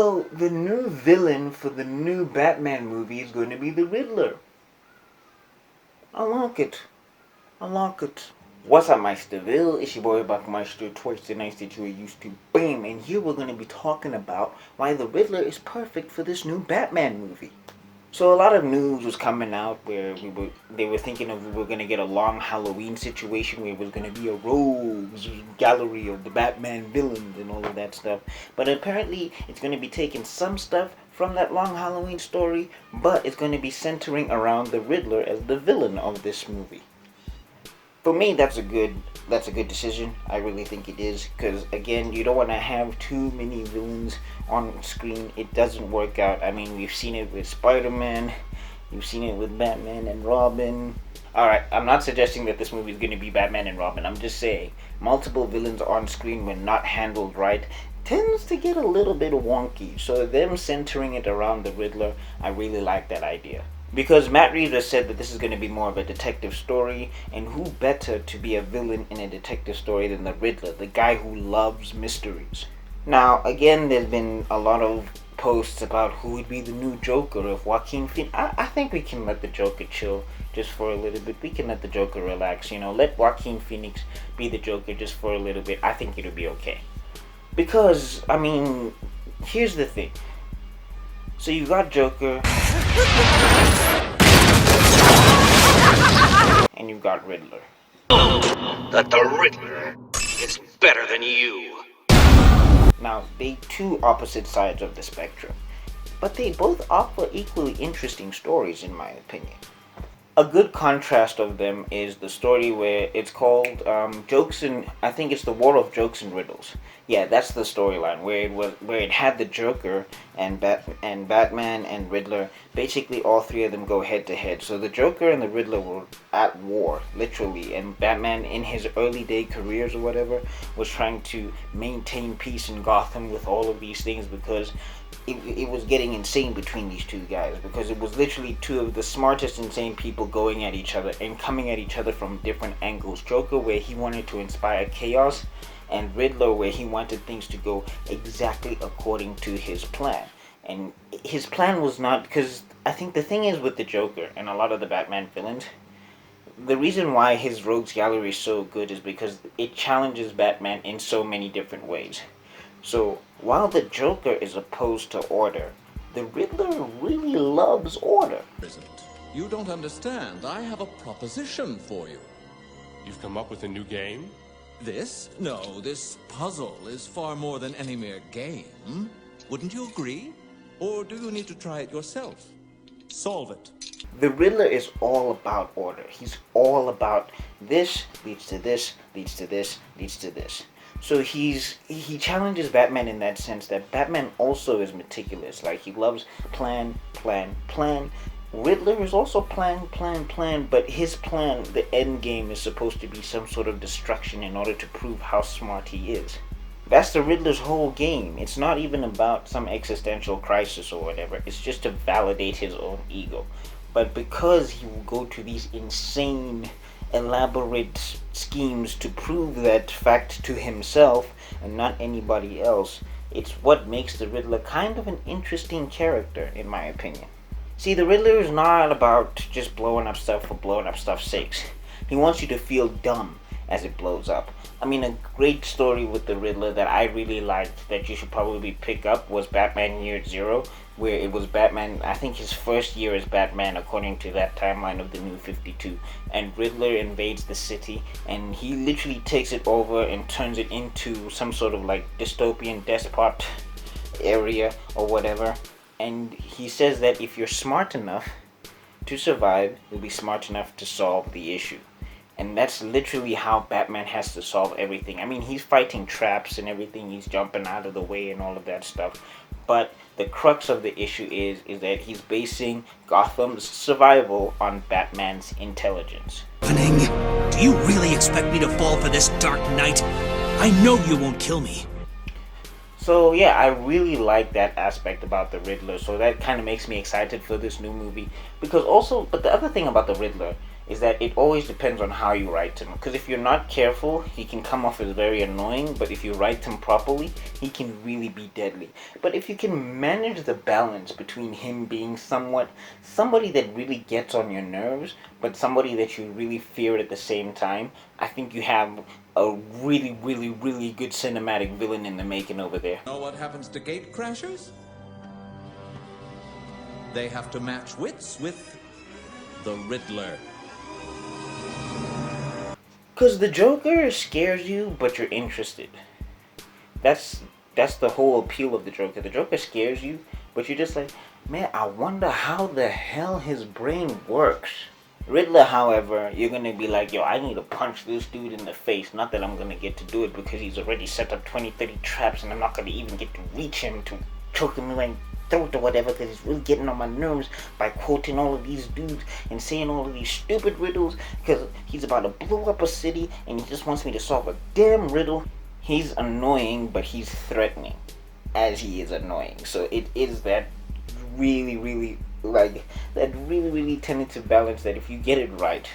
Well, the new villain for the new Batman movie is going to be the Riddler. I like it. I like it. What's up, Meisterville? It's your boy Buckmeister, twice the nice that you are used to. Bam! And here we're going to be talking about why the Riddler is perfect for this new Batman movie. So a lot of news was coming out where they were thinking of we were going to get a long Halloween situation where it was going to be a rogues gallery of the Batman villains and all of that stuff. But apparently it's going to be taking some stuff from that long Halloween story, but it's going to be centering around the Riddler as the villain of this movie. For me, that's a good decision. I really think it is, because again, you don't want to have too many villains on screen. It doesn't work out. I mean, we've seen it with Spider-Man, you've seen it with Batman and Robin. Alright, I'm not suggesting that this movie is going to be Batman and Robin. I'm just saying, multiple villains on screen when not handled right tends to get a little bit wonky. So them centering it around the Riddler, I really like that idea. Because Matt Reeves has said that this is going to be more of a detective story, and who better to be a villain in a detective story than the Riddler, the guy who loves mysteries. Now, again, there's been a lot of posts about who would be the new Joker if Joaquin Phoenix. I think we can let the Joker chill just for a little bit. We can let the Joker relax, let Joaquin Phoenix be the Joker just for a little bit. I think it'll be okay. Because, I mean, here's the thing. So you got Joker, and you've got Riddler. That the Riddler is better than you. Now, they two opposite sides of the spectrum, but they both offer equally interesting stories in my opinion. A good contrast of them is the story where it's called Jokes and I think it's the War of Jokes and Riddles. Yeah, that's the storyline where it had the Joker and Batman and Riddler. Basically, all three of them go head to head. So the Joker and the Riddler were at war, literally, and Batman, in his early day careers or whatever, was trying to maintain peace in Gotham with all of these things because it was getting insane between these two guys, because it was literally two of the smartest insane people going at each other and coming at each other from different angles. Joker, where he wanted to inspire chaos, and Riddler, where he wanted things to go exactly according to his plan. And his plan was not, because I think the thing is with the Joker and a lot of the Batman villains, the reason why his rogues gallery is so good is because it challenges Batman in so many different ways. So, while the Joker is opposed to order, the Riddler really loves order. You don't understand. I have a proposition for you. You've come up with a new game? This? No, this puzzle is far more than any mere game. Wouldn't you agree? Or do you need to try it yourself? Solve it. The Riddler is all about order. He's all about this leads to this, leads to this, leads to this. So he challenges Batman in that sense that Batman also is meticulous. Like, he loves plan. Riddler is also plan, but his plan, the end game, is supposed to be some sort of destruction in order to prove how smart he is. That's the Riddler's whole game. It's not even about some existential crisis or whatever. It's just to validate his own ego. But because he will go to these insane, elaborate schemes to prove that fact to himself and not anybody else, it's what makes the Riddler kind of an interesting character, in my opinion. See, the Riddler is not about just blowing up stuff for blowing up stuff's sakes. He wants you to feel dumb as it blows up. I mean, a great story with the Riddler that I really liked that you should probably pick up was Batman Year Zero, where it was Batman, I think his first year as Batman according to that timeline of the New 52, and Riddler invades the city and he literally takes it over and turns it into some sort of like dystopian despot area or whatever. And he says that if you're smart enough to survive, you'll be smart enough to solve the issue. And that's literally how Batman has to solve everything. I mean, he's fighting traps and everything, he's jumping out of the way and all of that stuff. But the crux of the issue is that he's basing Gotham's survival on Batman's intelligence. Do you really expect me to fall for this Dark Knight? I know you won't kill me. So yeah, I really like that aspect about the Riddler. So that kind of makes me excited for this new movie. But the other thing about the Riddler is that it always depends on how you write him. Because if you're not careful, he can come off as very annoying, but if you write him properly, he can really be deadly. But if you can manage the balance between him being somebody that really gets on your nerves, but somebody that you really fear at the same time, I think you have a really, really, really good cinematic villain in the making over there. Know what happens to gate crashers? They have to match wits with the Riddler. Because the Joker scares you, but you're interested. That's the whole appeal of the Joker. The Joker scares you, but you're just like, man, I wonder how the hell his brain works. Riddler, however, you're going to be like, yo, I need to punch this dude in the face. Not that I'm going to get to do it because he's already set up 20, 30 traps and I'm not going to even get to reach him to choke him like throat or whatever, because he's really getting on my nerves by quoting all of these dudes and saying all of these stupid riddles, because he's about to blow up a city and he just wants me to solve a damn riddle. He's annoying, but he's threatening as he is annoying. So it is that really tentative balance that if you get it right,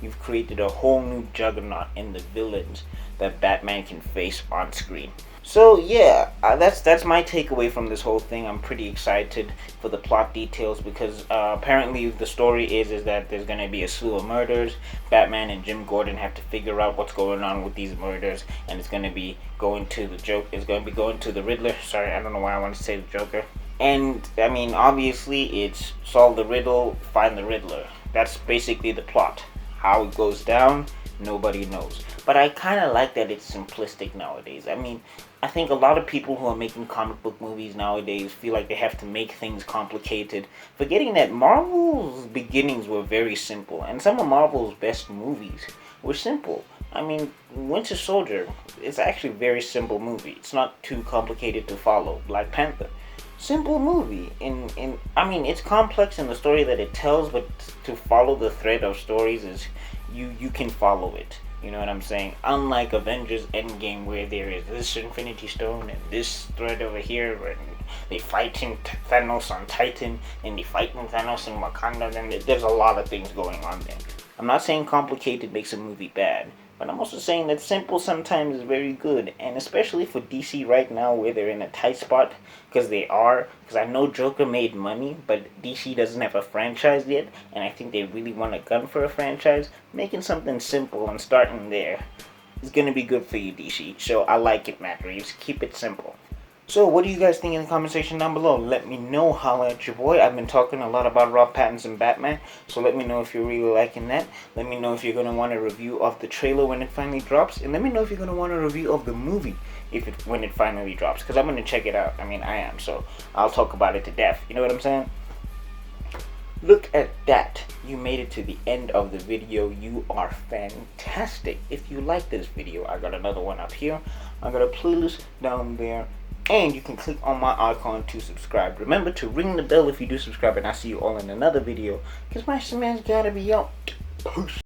you've created a whole new juggernaut in the villains that Batman can face on screen. So yeah, that's my takeaway from this whole thing. I'm pretty excited for the plot details because apparently the story is that there's gonna be a slew of murders. Batman and Jim Gordon have to figure out what's going on with these murders, and it's gonna be going to the Riddler. Sorry, I don't know why I want to say the Joker. And I mean, obviously, it's solve the riddle, find the Riddler. That's basically the plot. How it goes down, nobody knows. But I kind of like that it's simplistic nowadays. I mean, I think a lot of people who are making comic book movies nowadays feel like they have to make things complicated, forgetting that Marvel's beginnings were very simple, and some of Marvel's best movies were simple. I mean, Winter Soldier, it's actually a very simple movie. It's not too complicated to follow. Black Panther, simple movie. I mean, it's complex in the story that it tells, but to follow the thread of stories is you can follow it. You know what I'm saying? Unlike Avengers Endgame, where there is this Infinity Stone and this thread over here, and they fighting Thanos on Titan, and they fighting Thanos in Wakanda, then there's a lot of things going on there. I'm not saying complicated makes a movie bad, but I'm also saying that simple sometimes is very good, and especially for DC right now where they're in a tight spot, because I know Joker made money, but DC doesn't have a franchise yet, and I think they really want a gun for a franchise. Making something simple and starting there is going to be good for you, DC, so I like it, Matt Reeves. Keep it simple. So what do you guys think in the comment section down below? Let me know. Holla at your boy. I've been talking a lot about Rob Pattinson Batman, so let me know if you're really liking that. Let me know if you're going to want a review of the trailer when it finally drops, and let me know if you're going to want a review of the movie when it finally drops, because I'm going to check it out. I mean, I am, so I'll talk about it to death. You know what I'm saying? Look at that. You made it to the end of the video. You are fantastic. If you like this video, I got another one up here. I got a playlist down there. And you can click on my icon to subscribe. Remember to ring the bell if you do subscribe, and I'll see you all in another video, because my man's gotta be out. Peace.